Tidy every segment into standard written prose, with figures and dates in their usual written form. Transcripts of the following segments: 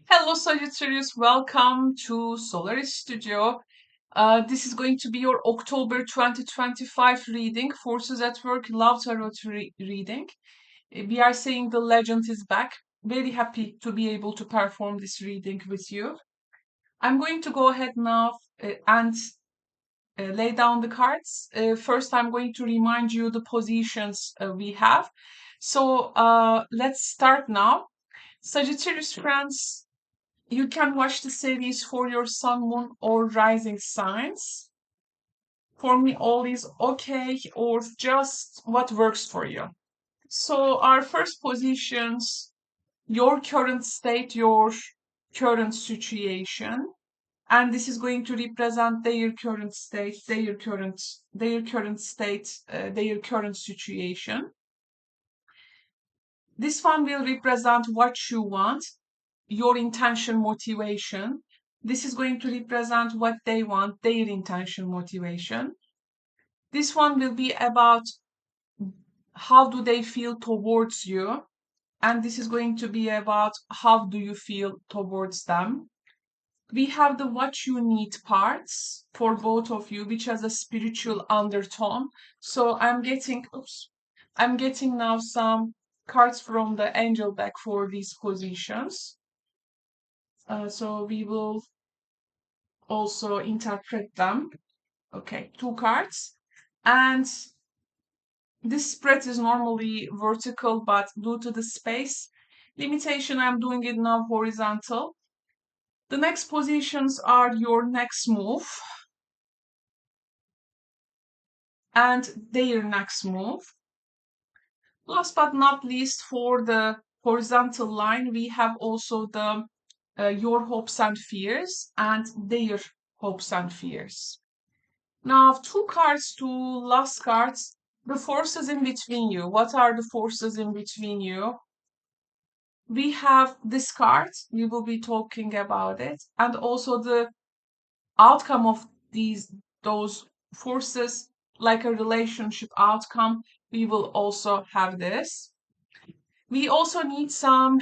Hello, Sagittarius. Welcome to Solaris Studio. This is going to be your October 2025 reading, Forces at Work Love Tarot reading. We are saying the legend is back. Very happy to be able to perform this reading with you. I'm going to go ahead now and lay down the cards. First, I'm going to remind you the positions we have. So let's start now. Sagittarius friends, you can watch the series for your sun, moon, or rising signs. For me, all is okay or just what works for you. So, our first positions, your current state, your current situation, and this is going to represent their current state, their current state, their current situation. This one will represent what you want, your intention, motivation. This is going to represent what they want, their intention, motivation. This one will be about how do they feel towards you. And this is going to be about how do you feel towards them. We have the what you need parts for both of you, which has a spiritual undertone. So I'm getting now some cards from the angel deck for these positions. So we will also interpret them. Okay, two cards. And this spread is normally vertical, but due to the space limitation, I'm doing it now horizontal. The next positions are your next move and their next move. Last but not least, for the horizontal line, we have also the your hopes and fears and their hopes and fears. Now, two cards to last cards. The forces in between you. What are the forces in between you? We have this card. We will be talking about it, and also the outcome of those forces, like a relationship outcome. We will also have this. We also need some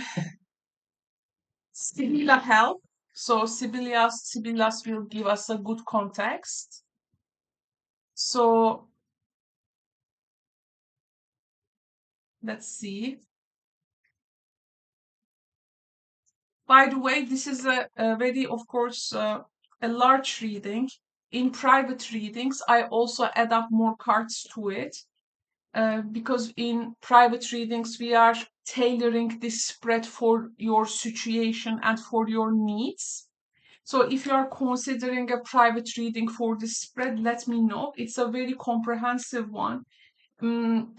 Sibilla help. So Sibillas will give us a good context. So let's see. By the way, this is a very, of course, a large reading. In private readings, I also add up more cards to it because in private readings, we are tailoring this spread for your situation and for your needs. So if you are considering a private reading for this spread, let me know. It's a very comprehensive one.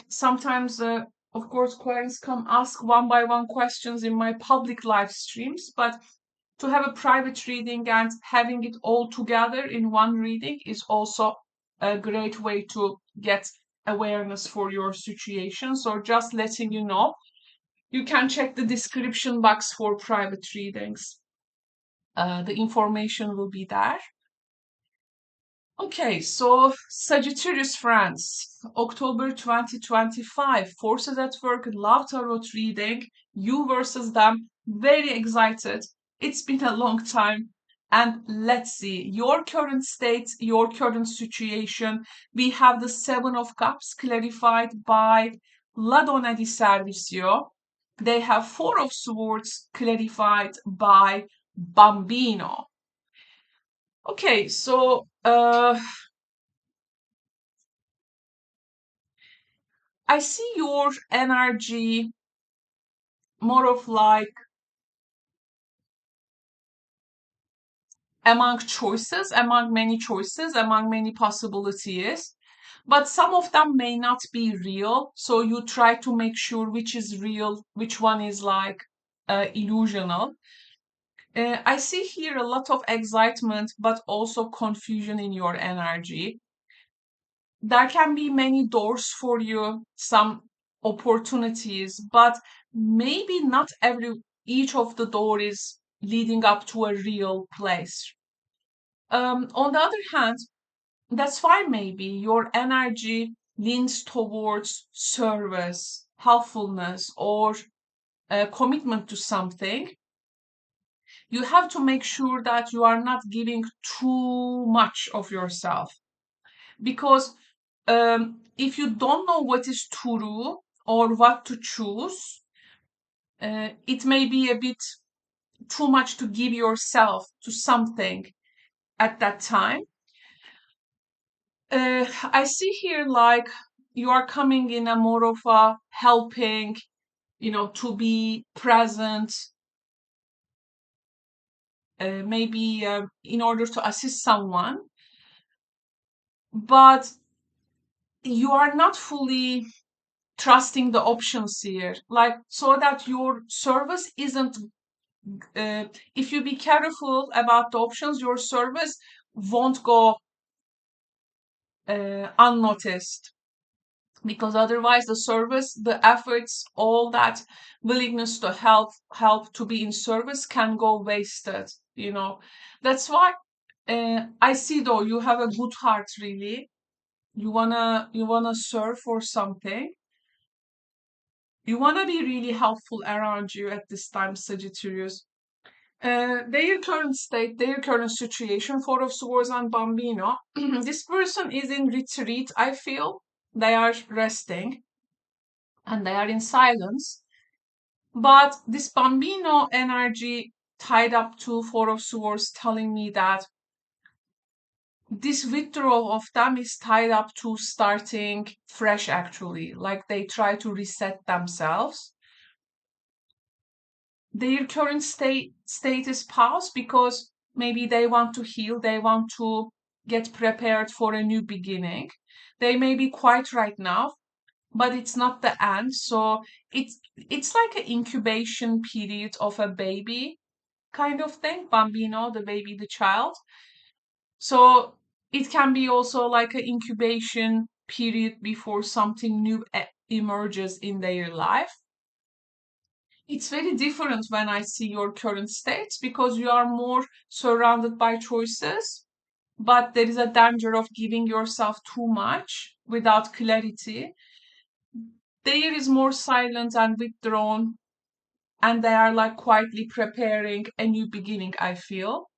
Sometimes, of course, clients come ask one by one questions in my public live streams, but to have a private reading and having it all together in one reading is also a great way to get awareness for your situation. So, just letting you know, you can check the description box for private readings. The information will be there. Okay, so Sagittarius friends, October 2025, Forces at Work Love Tarot reading, you versus them. Very excited. It's been a long time. And let's see your current state, your current situation. We have the Seven of Cups clarified by La Donna di Servizio. They have Four of Swords clarified by Bambino. Okay, so I see your energy more of like among choices, among many choices, among many possibilities, but some of them may not be real. So you try to make sure which is real, which one is like illusional. I see here a lot of excitement, but also confusion in your energy. There can be many doors for you, some opportunities, but maybe not every each of the door is leading up to a real place. On the other hand, that's fine. Maybe your energy leans towards service, helpfulness, or commitment to something. You have to make sure that you are not giving too much of yourself, because if you don't know what is true or what to choose, it may be a bit too much to give yourself to something at that time. I see here like you are coming in a more of a helping, to be present, maybe in order to assist someone, but you are not fully trusting the options here, like so that your service isn't. If you be careful about the options, your service won't go unnoticed, because otherwise the service, the efforts, all that willingness to help to be in service can go wasted. That's why I see, though, you have a good heart, really. You wanna serve for something. You wanna be really helpful around you at this time, Sagittarius. Their current state, their current situation, Four of Swords and Bambino. This person is in retreat, I feel. They are resting and they are in silence. But this Bambino energy tied up to Four of Swords telling me that this withdrawal of them is tied up to starting fresh, actually. Like they try to reset themselves. Their current state is pause because maybe they want to heal, they want to get prepared for a new beginning. They may be quiet right now, but it's not the end. So it's like an incubation period of a baby kind of thing, bambino, the baby, the child. So it can be also like an incubation period before something new emerges in their life. It's very different when I see your current state, because you are more surrounded by choices, but there is a danger of giving yourself too much without clarity. There is more silent and withdrawn, and they are like quietly preparing a new beginning, I feel.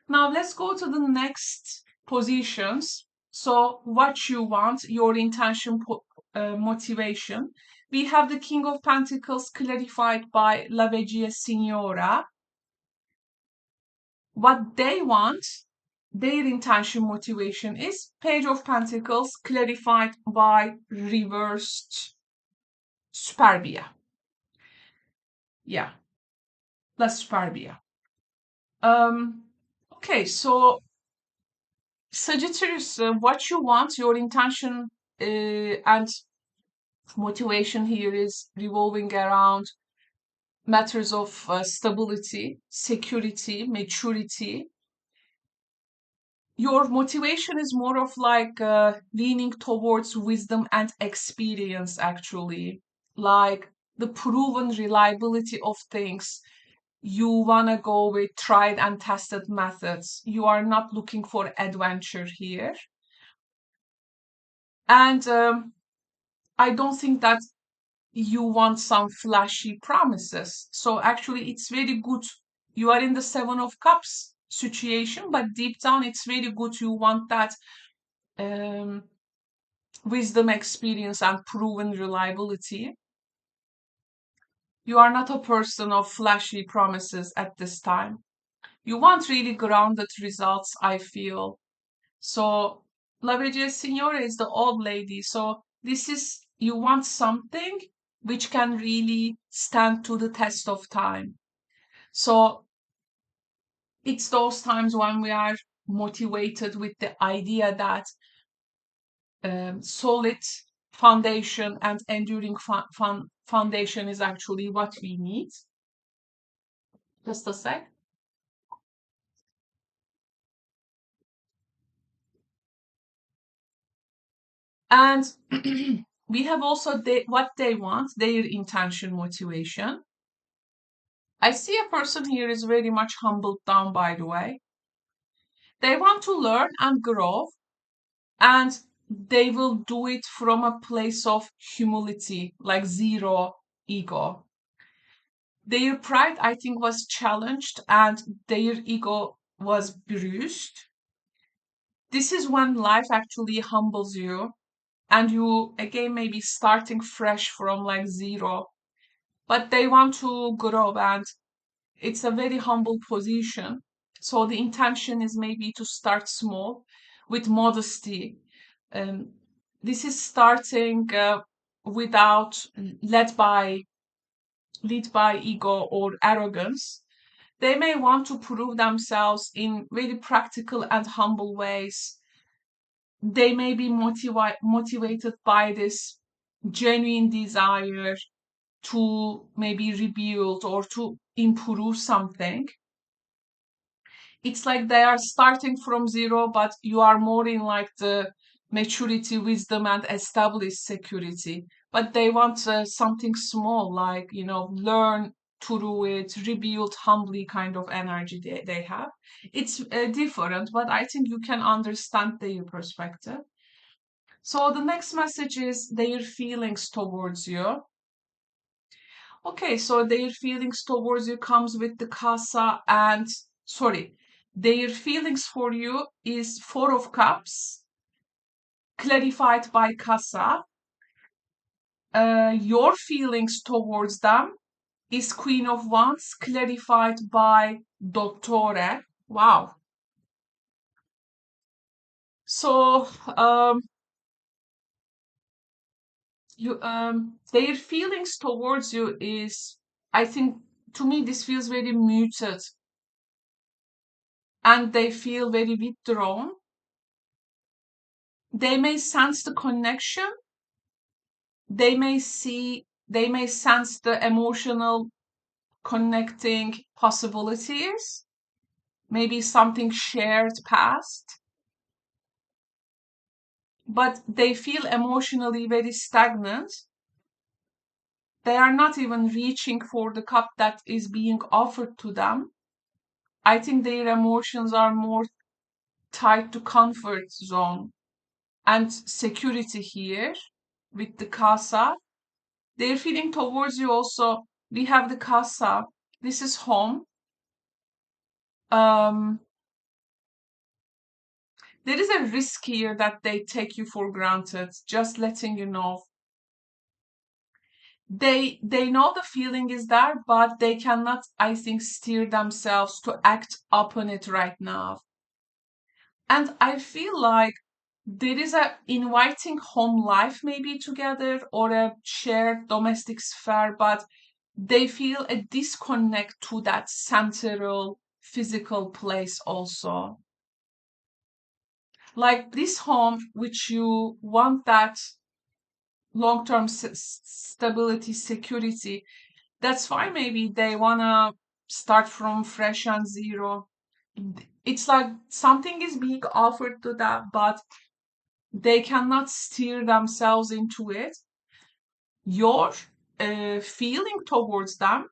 Now let's go to the next positions. So what you want, your intention, motivation. We have the King of Pentacles clarified by La Veggia Signora. What they want, their intention, motivation is Page of Pentacles clarified by reversed Superbia. Yeah, La Superbia. Okay, so Sagittarius, what you want, your intention and motivation here is revolving around matters of stability, security, maturity. Your motivation is more of like leaning towards wisdom and experience, actually, like the proven reliability of things. You want to go with tried and tested methods. You are not looking for adventure here. And I don't think that you want some flashy promises. So actually, it's very good. You are in the Seven of Cups situation, but deep down, it's very good. You want that um, wisdom, experience, and proven reliability. You are not a person of flashy promises at this time. You want really grounded results, I feel. So, La Veggia Signora is the old lady. So, this is, you want something which can really stand to the test of time. So, it's those times when we are motivated with the idea that solid foundation and enduring foundation is actually what we need. Just a sec. And we have also what they want, their intention, motivation. I see a person here is very much humbled down, by the way. They want to learn and grow, and they will do it from a place of humility, like zero ego. Their pride, I think, was challenged and their ego was bruised. This is when life actually humbles you and you again maybe starting fresh from like zero, but they want to grow and it's a very humble position. So the intention is maybe to start small with modesty. Um, this is starting without led by ego or arrogance. They may want to prove themselves in very practical and humble ways. They may be motivated by this genuine desire to maybe rebuild or to improve something. It's like they are starting from zero, but you are more in like the maturity, wisdom, and established security. But they want something small, like, learn through it, rebuild humbly kind of energy they have. It's different, but I think you can understand their perspective. So the next message is their feelings towards you. Okay, so their feelings towards you comes with the Casa and sorry, their feelings for you is Four of Cups, clarified by Casa. Your feelings towards them is Queen of Wands, clarified by Dottore. Wow. So their feelings towards you is, I think, to me this feels very muted and they feel very withdrawn. They may sense the connection, they may sense the emotional connecting possibilities, maybe something shared past, but they feel emotionally very stagnant. They are not even reaching for the cup that is being offered to them. I think their emotions are more tied to comfort zone and security here with the casa. They're feeling towards you also. We have the casa. This is home. Um, there is a risk here that they take you for granted. Just letting you know. They know the feeling is there, but they cannot, I think, steer themselves to act upon it right now. And I feel like there is a inviting home life maybe together or a shared domestic sphere, but they feel a disconnect to that central physical place also. Like this home, which you want that long-term stability, security, that's why maybe they wanna start from fresh and zero. It's like something is being offered to them, but they cannot steer themselves into it. Your feeling towards them,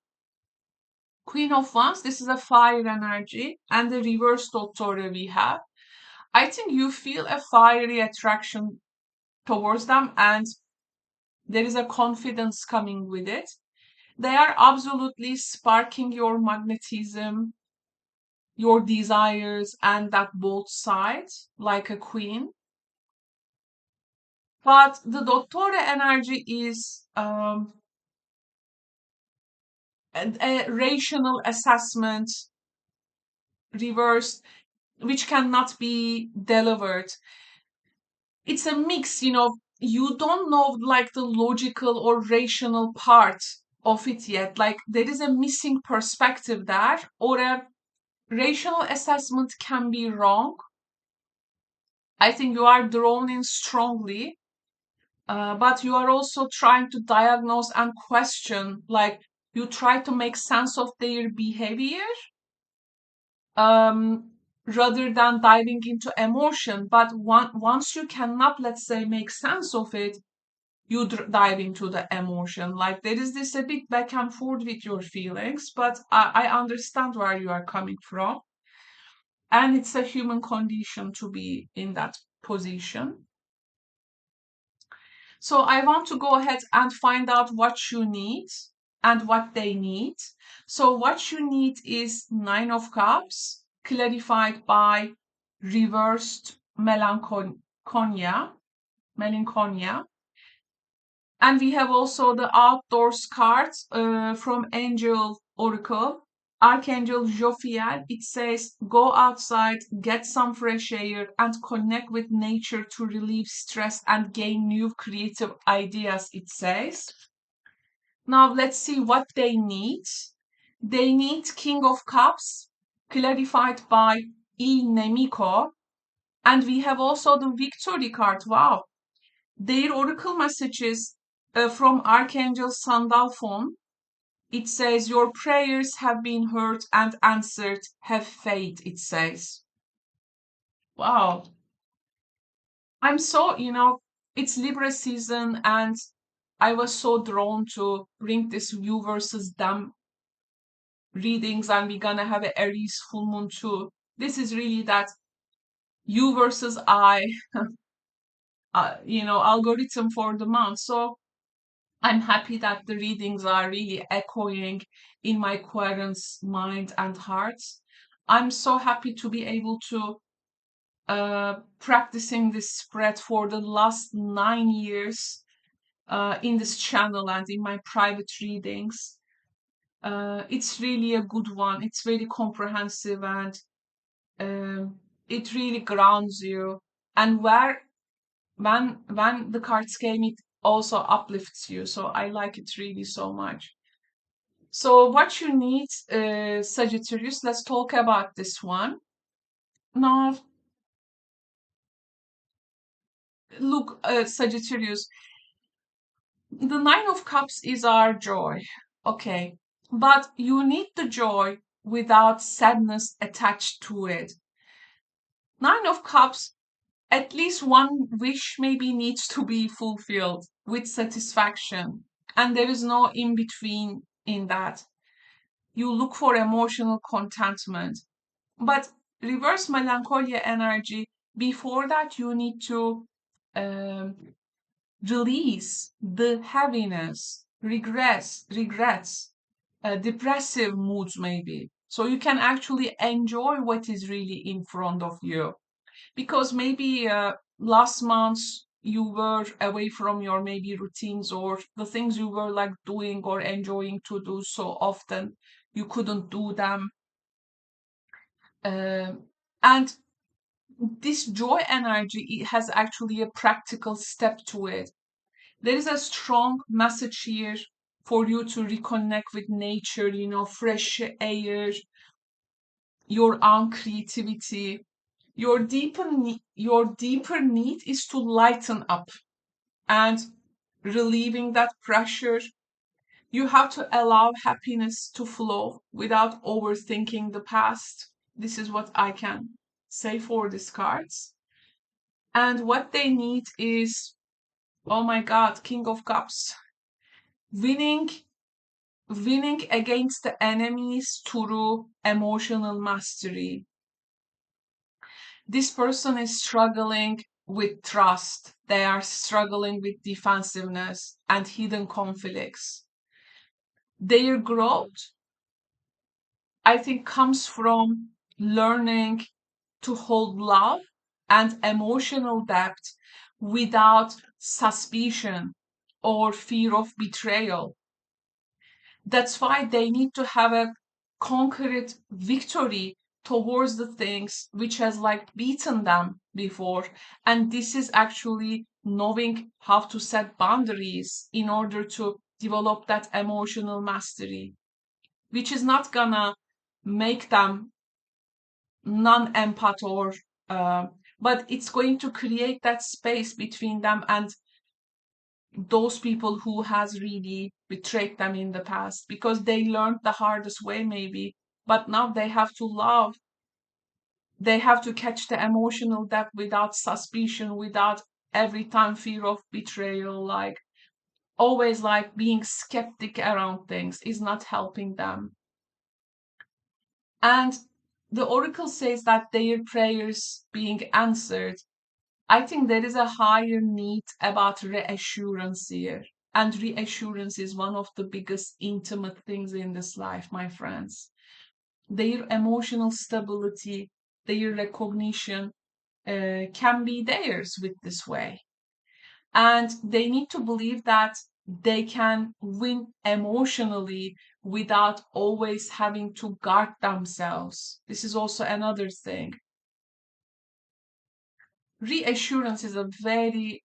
Queen of Wands, this is a fire energy, and the reverse Dottore we have. I think you feel a fiery attraction towards them, and there is a confidence coming with it. They are absolutely sparking your magnetism, your desires, and that both sides, like a queen. But the Dottore energy is a rational assessment reversed, which cannot be delivered. It's a mix, you don't know like the logical or rational part of it yet. Like there is a missing perspective there, or a rational assessment can be wrong. I think you are drawn in strongly, but you are also trying to diagnose and question, like you try to make sense of their behavior um, rather than diving into emotion. But once you cannot, let's say, make sense of it, you dive into the emotion. Like there is this a bit back and forth with your feelings, but I understand where you are coming from. And it's a human condition to be in that position. So I want to go ahead and find out what you need. and what they need. So what you need is Nine of Cups, clarified by reversed melancholia. And we have also the outdoors cards from Angel Oracle, Archangel Jophiel. It says, go outside, get some fresh air, and connect with nature to relieve stress and gain new creative ideas, it says. Now let's see what they need. They need King of Cups, clarified by E. Nemiko. And we have also the Victory card. Wow. Their oracle messages from Archangel Sandalphon. It says, your prayers have been heard and answered. Have faith, it says. Wow. I'm so, it's Libra season, and I was so drawn to bring this you versus them readings, and we're gonna have an Aries full moon too. This is really that you versus I, algorithm for the month. So I'm happy that the readings are really echoing in my Aquarian's mind and heart. I'm so happy to be able to practicing this spread for the last 9 years in this channel and in my private readings. It's really a good one. It's very comprehensive, and it really grounds you. And when the cards came, it also uplifts you. So I like it really so much. So what you need, Sagittarius, let's talk about this one. Now, look, Sagittarius, the Nine of Cups is our joy. Okay. But you need the joy without sadness attached to it. Nine of Cups, at least one wish maybe needs to be fulfilled with satisfaction. And there is no in between in that. You look for emotional contentment. But reverse melancholia energy, before that, you need to um, release the heaviness, regrets, depressive moods, maybe. So you can actually enjoy what is really in front of you. Because maybe last month you were away from your maybe routines or the things you were like doing or enjoying to do so often, you couldn't do them. And this joy energy, it has actually a practical step to it. There is a strong message here for you to reconnect with nature, fresh air, your own creativity. Your deeper need is to lighten up and relieving that pressure. You have to allow happiness to flow without overthinking the past. This is what I can say for these cards. And what they need is, oh my God, King of Cups. Winning, winning against the enemies through emotional mastery. This person is struggling with trust. They are struggling with defensiveness and hidden conflicts. Their growth, I think, comes from learning to hold love and emotional depth without suspicion or fear of betrayal. That's why they need to have a concrete victory towards the things which has like beaten them before. And this is actually knowing how to set boundaries in order to develop that emotional mastery, which is not gonna make them non-empath or but it's going to create that space between them and those people who has really betrayed them in the past, because they learned the hardest way maybe, but now they have to love. They have to catch the emotional depth without suspicion, without every time fear of betrayal, like always like being skeptic around things is not helping them. And the oracle says that their prayers being answered, I think there is a higher need about reassurance here. And reassurance is one of the biggest intimate things in this life, my friends. Their emotional stability, their recognition can be theirs with this way. And they need to believe that they can win emotionally without always having to guard themselves. This is also another thing. Reassurance is a very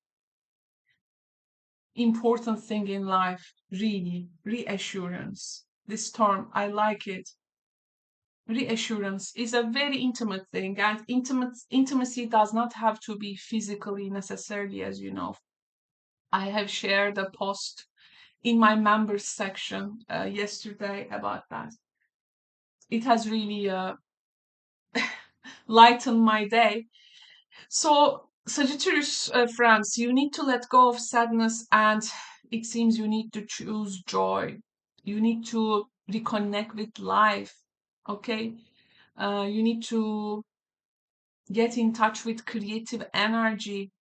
important thing in life, really. Reassurance. This term, I like it. Reassurance is a very intimate thing, and intimacy does not have to be physically necessarily, as you know. I have shared a post in my members section yesterday about that. It has really lightened my day. So, Sagittarius friends, you need to let go of sadness, and it seems you need to choose joy. You need to reconnect with life, okay? You need to get in touch with creative energy.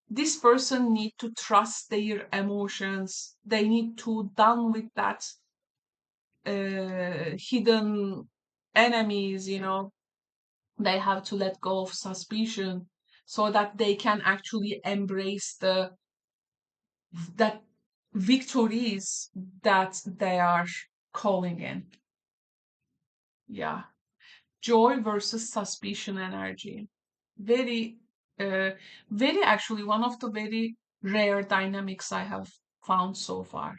This person need to trust their emotions. They need to done with that hidden enemies, you know. They have to let go of suspicion so that they can actually embrace the that victories that they are calling in. Yeah. Joy versus suspicion energy. Very very actually one of the very rare dynamics I have found so far.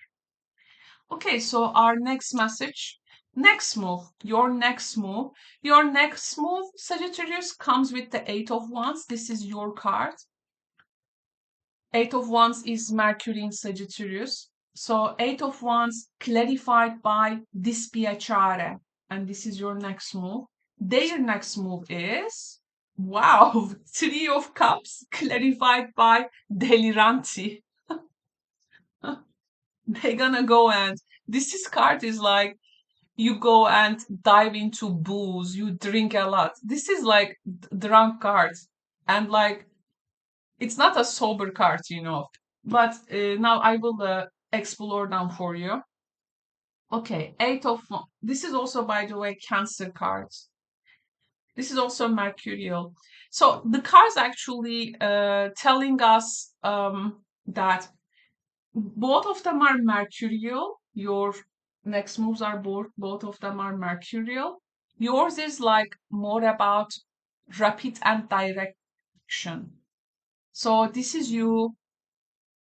Okay, so our next message, next move, your next move. Your next move, Sagittarius, comes with the Eight of Wands. This is your card. Eight of Wands is Mercury in Sagittarius. So Eight of Wands clarified by dispiacere. And this is your next move. Their next move is, wow, Three of Cups clarified by deliranti. They're gonna go, and this card is like you go and dive into booze, you drink a lot. This is like drunk cards, and like it's not a sober card, you know. But now I will explore them for you. Okay, this is also, by the way, Cancer cards. This is also mercurial. So the cards actually telling us that both of them are mercurial. Your next moves are both of them are mercurial. Yours is like more about rapid and direction. So this is you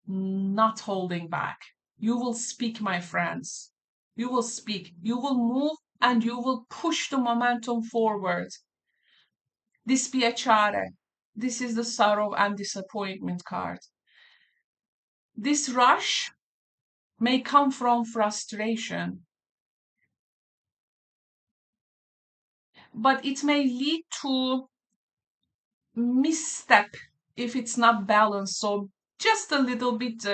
not holding back. You will speak, my friends. You will speak. You will move and you will push the momentum forward. Dispiacere. This is the sorrow and disappointment card. This rush may come from frustration, but it may lead to misstep if it's not balanced. So just a little bit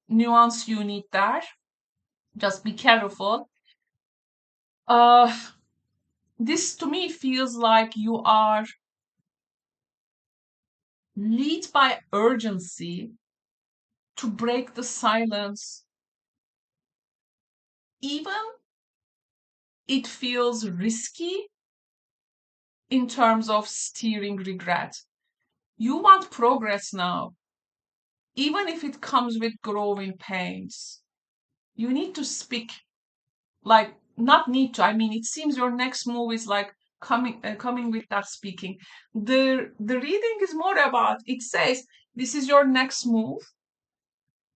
nuance you need there. Just be careful. Uh, this to me feels like you are led by urgency to break the silence. Even it feels risky in terms of steering regret. You want progress now, even if it comes with growing pains. You need to speak, like not need to. I mean, it seems your next move is like coming with that speaking. The reading is more about. It says this is your next move.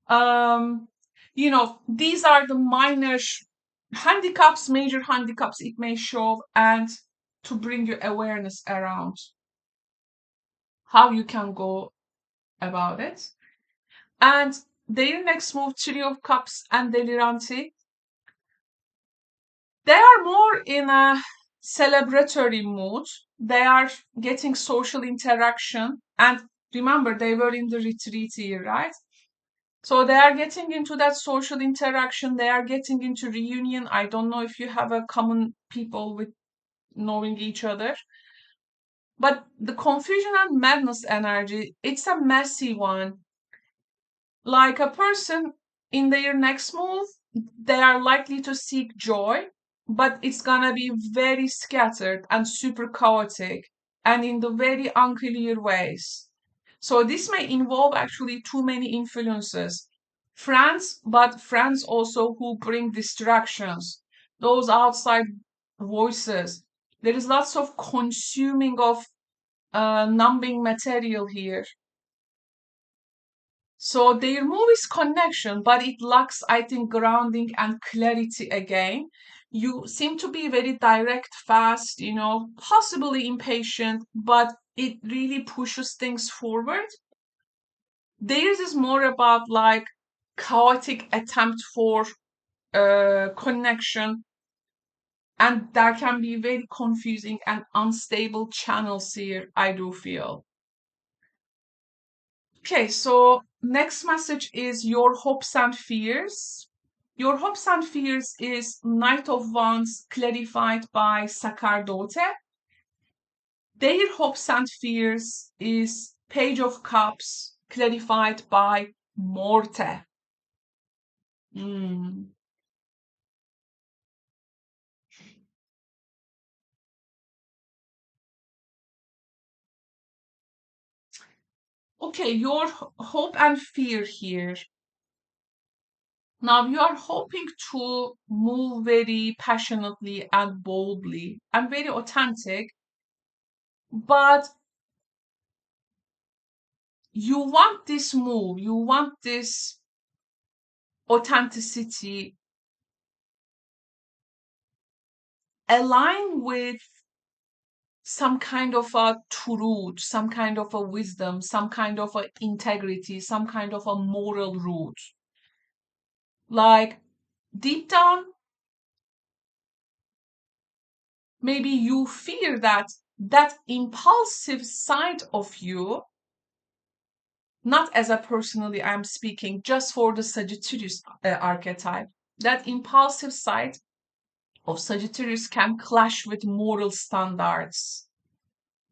Um, you know, these are the minor handicaps, major handicaps it may show, and to bring you awareness around how you can go about it. And their next move, Three of Cups and Deliranti, they are more in a celebratory mood. They are getting social interaction. And remember, they were in the retreat here, right? So they are getting into that social interaction. They are getting into reunion. I don't know if you have a common people with knowing each other. But the confusion and madness energy, it's a messy one. Like a person in their next move, they are likely to seek joy, but it's gonna be very scattered and super chaotic and in the very unclear ways. So this may involve actually too many influences. Friends, but friends also who bring distractions, those outside voices. There is lots of consuming of numbing material here. So their move is connection, but it lacks, I think, grounding and clarity again. You seem to be very direct, fast, possibly impatient, but it really pushes things forward. Theirs is more about like chaotic attempt for connection, and there can be very confusing and unstable channels here, I do feel. Okay, so next message is your hopes and fears. Your hopes and fears is Knight of Wands clarified by Sacerdote. Their hopes and fears is Page of Cups clarified by Morte. Hmm. Okay, your hope and fear here. Now you are hoping to move very passionately and boldly and very authentic, but you want this move, you want this authenticity align with some kind of a truth, some kind of a wisdom, some kind of a integrity, some kind of a moral root. Like deep down, maybe you fear that that impulsive side of you, not as a personally, I'm speaking just for the Sagittarius archetype, that impulsive side of Sagittarius can clash with moral standards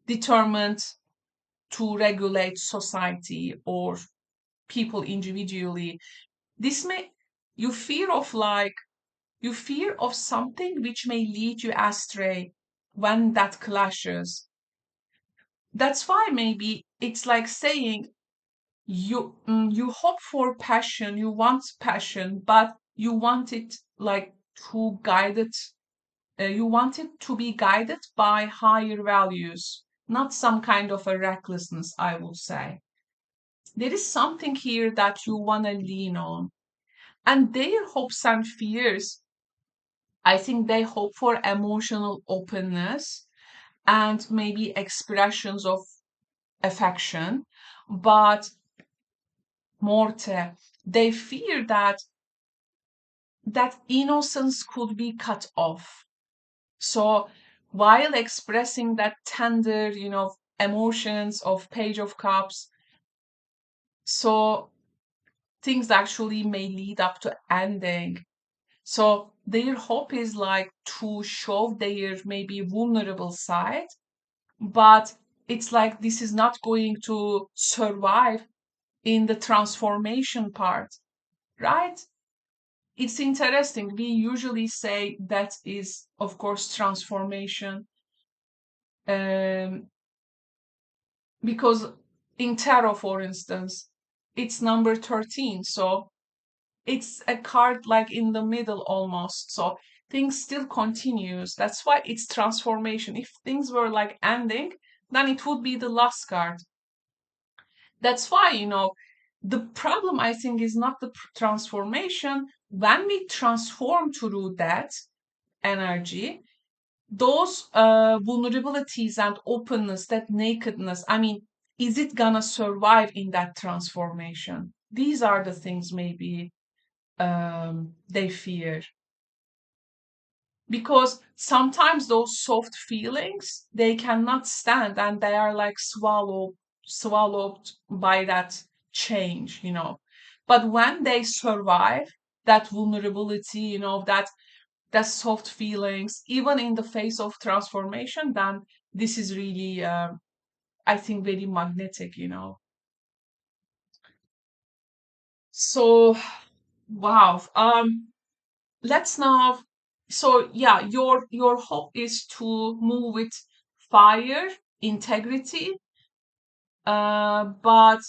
determined to regulate society or people individually. This may you fear of like you fear of something which may lead you astray when that clashes. That's why maybe it's like saying you hope for passion, you want passion, but you want it like to guide it you want it to be guided by higher values, not some kind of a recklessness, I would say. There is something here that you want to lean on. And their hopes and fears, I think they hope for emotional openness and maybe expressions of affection. But Morte, they fear that that innocence could be cut off. So while expressing that tender, emotions of Page of Cups, so things actually may lead up to ending. So their hope is like to show their maybe vulnerable side, but it's like this is not going to survive in the transformation part, right? It's interesting. We usually say that is, of course, transformation. Um, because in tarot, for instance, it's number 13. So it's a card like in the middle almost. So things still continues. That's why it's transformation. If things were like ending, then it would be the last card. That's why, the problem I think is not the transformation. When we transform through that energy, those vulnerabilities and openness, that nakedness, I mean, is it gonna survive in that transformation? These are the things maybe they fear. Because sometimes those soft feelings, they cannot stand and they are like swallowed by that change. But when they survive that vulnerability, that soft feelings, even in the face of transformation, then this is really, I think, very magnetic. So Wow. Let's now. So yeah, your hope is to move with fire, integrity, but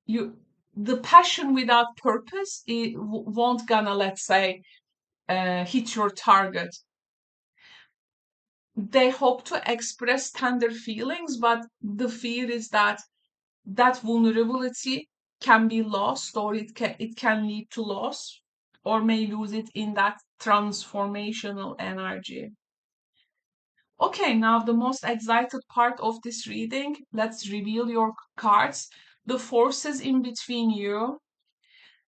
you the passion without purpose it won't gonna, let's say, hit your target. They hope to express tender feelings, but the fear is that that vulnerability can be lost, or it can lead to loss, or may lose it in that transformational energy. Okay, now the most excited part of this reading. Let's reveal your cards. The forces in between you.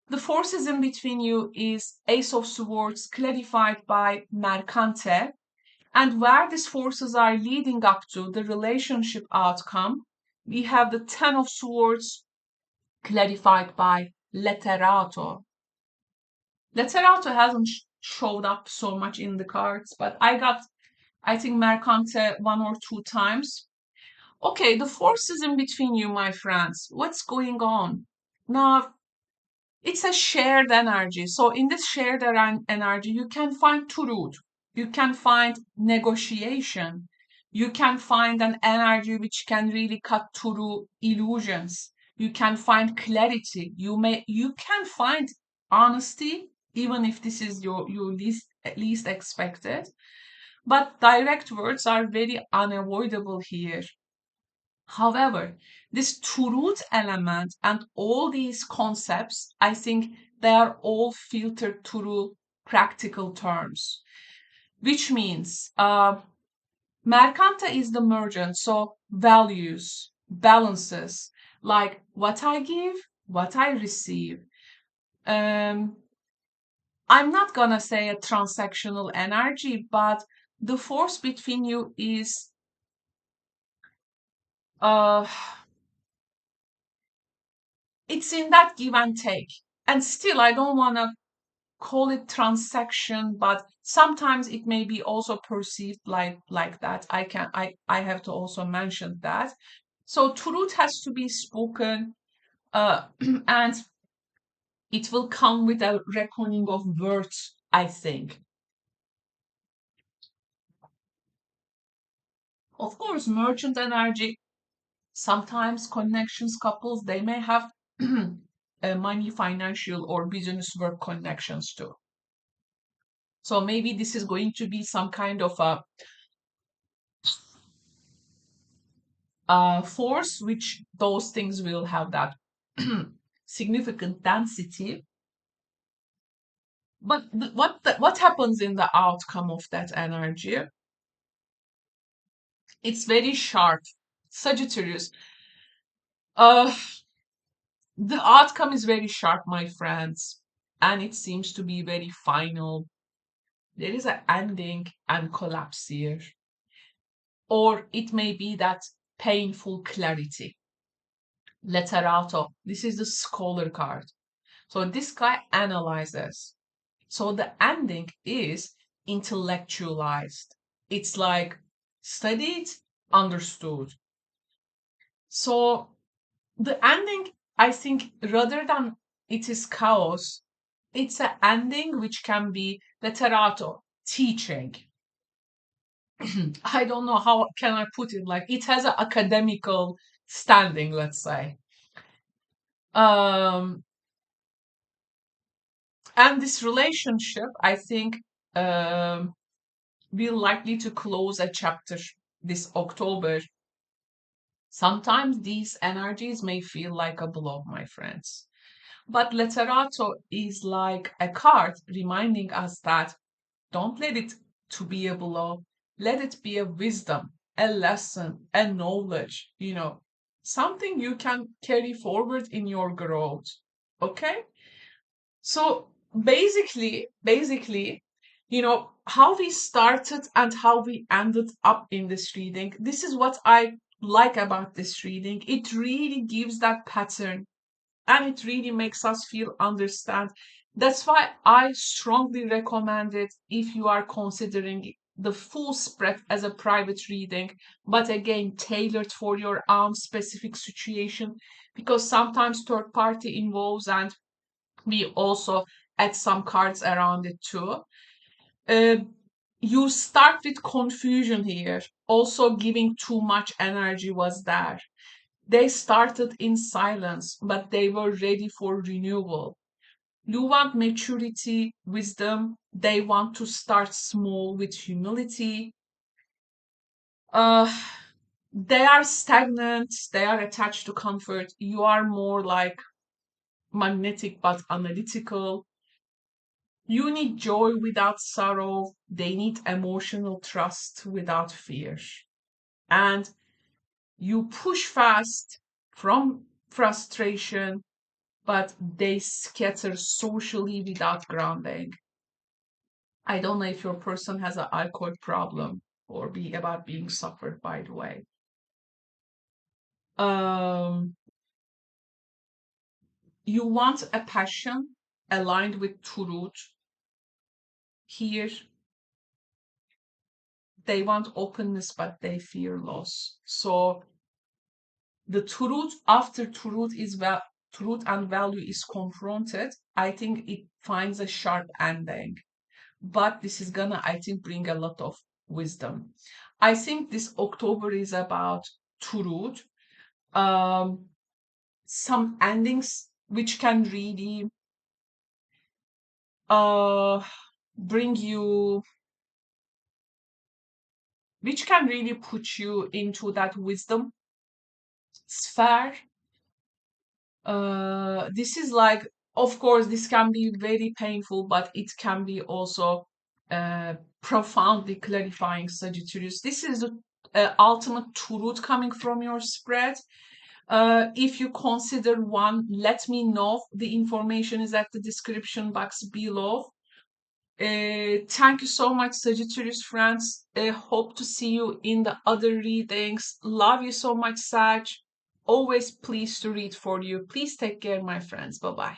The forces in between you is Ace of Swords clarified by Mercante, and where these forces are leading up to the relationship outcome, we have the Ten of Swords clarified by Letterato. Letterato hasn't showed up so much in the cards, but I think, Mercante one or two times. Okay, the forces in between you, my friends. What's going on? Now, it's a shared energy. So in this shared energy, you can find truth, you can find negotiation, you can find an energy which can really cut through illusions. You can find clarity. You can find honesty, even if this is your least expected. But direct words are very unavoidable here. However, this truth element and all these concepts, I think they are all filtered through practical terms, which means Mercanta is the merchant, so values, balances, like what I give, what I receive. Um, I'm not gonna say a transactional energy, but the force between you is uh it's in that give and take. And still, I don't want to call it transaction, but sometimes it may be also perceived like that. I have to also mention that. So truth has to be spoken, and it will come with a reckoning of words, I think. Of course, merchant energy, sometimes connections, couples, they may have money, financial, or business work connections too. So maybe this is going to be some kind of a force which those things will have that significant density. But what happens in the outcome of that energy? It's very sharp. Sagittarius. Uh, the outcome is very sharp, my friends, and it seems to be very final. There is an ending and collapse here, or it may be that painful clarity. Letterato. This is the scholar card. So this guy analyzes. So the ending is intellectualized. It's like studied, understood. So the ending, I think, rather than it is chaos, it's an ending which can be letterato, teaching. I don't know how can I put it. Like it has an academical standing, let's say. Um, and this relationship, I think, um, will likely to close a chapter this October. Sometimes these energies may feel like a blow, my friends. But Letterato is like a card reminding us that don't let it to be a blow. Let it be a wisdom, a lesson, a knowledge, something you can carry forward in your growth. Okay? So basically, how we started and how we ended up in this reading. This is what I like about this reading. It really gives that pattern and it really makes us feel understand. That's why I strongly recommend it if you are considering the full spread as a private reading, but again tailored for your own specific situation because sometimes third party involves and We also add some cards around it too. Uh, you start with confusion here. Also, giving too much energy was there. They started in silence, but they were ready for renewal. You want maturity, wisdom. They want to start small with humility. Uh, they are stagnant. They are attached to comfort. You are more like magnetic but analytical. You need joy without sorrow. They need emotional trust without fear. And you push fast from frustration, but they scatter socially without grounding. I don't know if your person has an alcohol problem or be about being suffered, by the way. Um, you want a passion aligned with truth. Here, they want openness, but they fear loss. So the truth after truth is truth and value is confronted. I think it finds a sharp ending. But this is gonna, I think, bring a lot of wisdom. I think this October is about truth, um, some endings which can really uh, bring you, which can really put you into that wisdom sphere. This is like, of course, this can be very painful, but it can be also profoundly clarifying, Sagittarius. This is the ultimate truth coming from your spread. If you consider one, let me know. The information is at the description box below. Thank you so much, Sagittarius friends. Hope to see you in the other readings. Love you so much, Sag. Always pleased to read for you. Please take care, my friends. Bye bye.